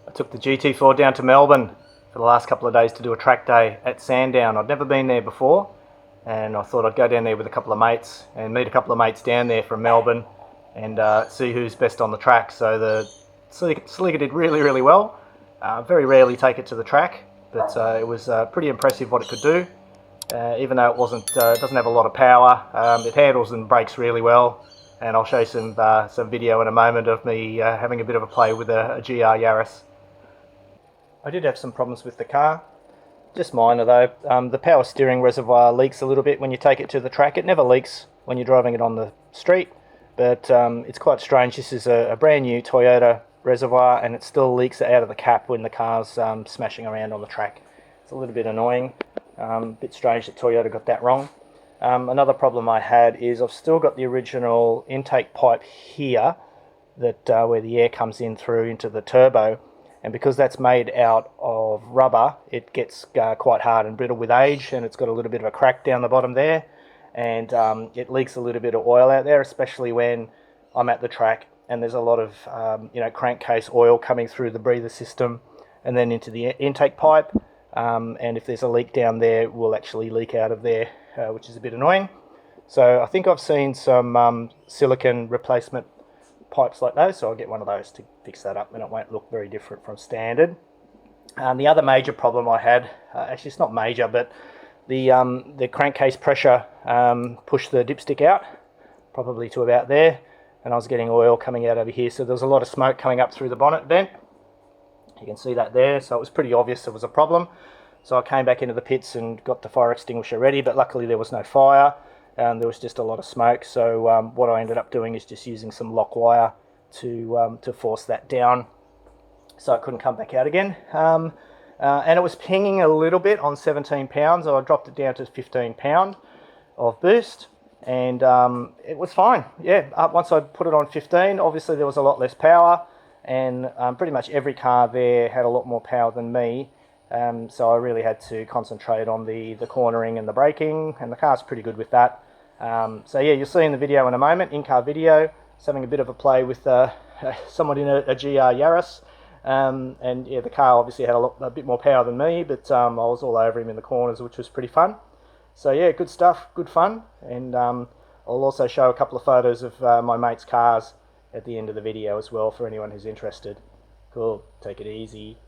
I took the GT4 down to Melbourne for the last couple of days to do a track day at Sandown. I'd never been there before, and I thought I'd go down there with a couple of mates and meet a couple of mates down there from Melbourne and see who's best on the track. So the Celica did really well. Very rarely take it to the track, but it was pretty impressive what it could do. Even though it doesn't have a lot of power, it handles and brakes really well. And I'll show you some video in a moment of me having a bit of a play with a GR Yaris. I did have some problems with the car, just minor though. The power steering reservoir leaks a little bit when you take it to the track. It never leaks when you're driving it on the street, but it's quite strange. This is a brand new Toyota reservoir and it still leaks out of the cap when the car's smashing around on the track. It's a little bit annoying. Bit strange that Toyota got that wrong. Another problem I had is I've still got the original intake pipe here that where the air comes in through into the turbo, and because that's made out of rubber, it gets quite hard and brittle with age, and it's got a little bit of a crack down the bottom there, and it leaks a little bit of oil out there, especially when I'm at the track and there's a lot of crankcase oil coming through the breather system and then into the intake pipe. And if there's a leak down there, it will actually leak out of there, which is a bit annoying. So I think I've seen some silicone replacement pipes like those, so I'll get one of those to fix that up and it won't look very different from standard. The other major problem I had, actually it's not major, but the crankcase pressure pushed the dipstick out, probably to about there, and I was getting oil coming out over here, so there was a lot of smoke coming up through the bonnet vent. You can see that there, so it was pretty obvious there was a problem. So I came back into the pits and got the fire extinguisher ready, but luckily there was no fire. There was just a lot of smoke, so what I ended up doing is just using some lock wire to force that down so it couldn't come back out again. And it was pinging a little bit on 17 pounds, so I dropped it down to 15 pound of boost, and it was fine. Yeah, once I put it on 15, obviously there was a lot less power, and pretty much every car there had a lot more power than me, so I really had to concentrate on the cornering and the braking, and the car's pretty good with that. So yeah, you'll see in the video in a moment, in-car video, it's having a bit of a play with someone in a GR Yaris, and yeah, the car obviously had a bit more power than me, but I was all over him in the corners, which was pretty fun. So yeah, good stuff, good fun, and I'll also show a couple of photos of my mates' cars at the end of the video as well for anyone who's interested. Cool, take it easy.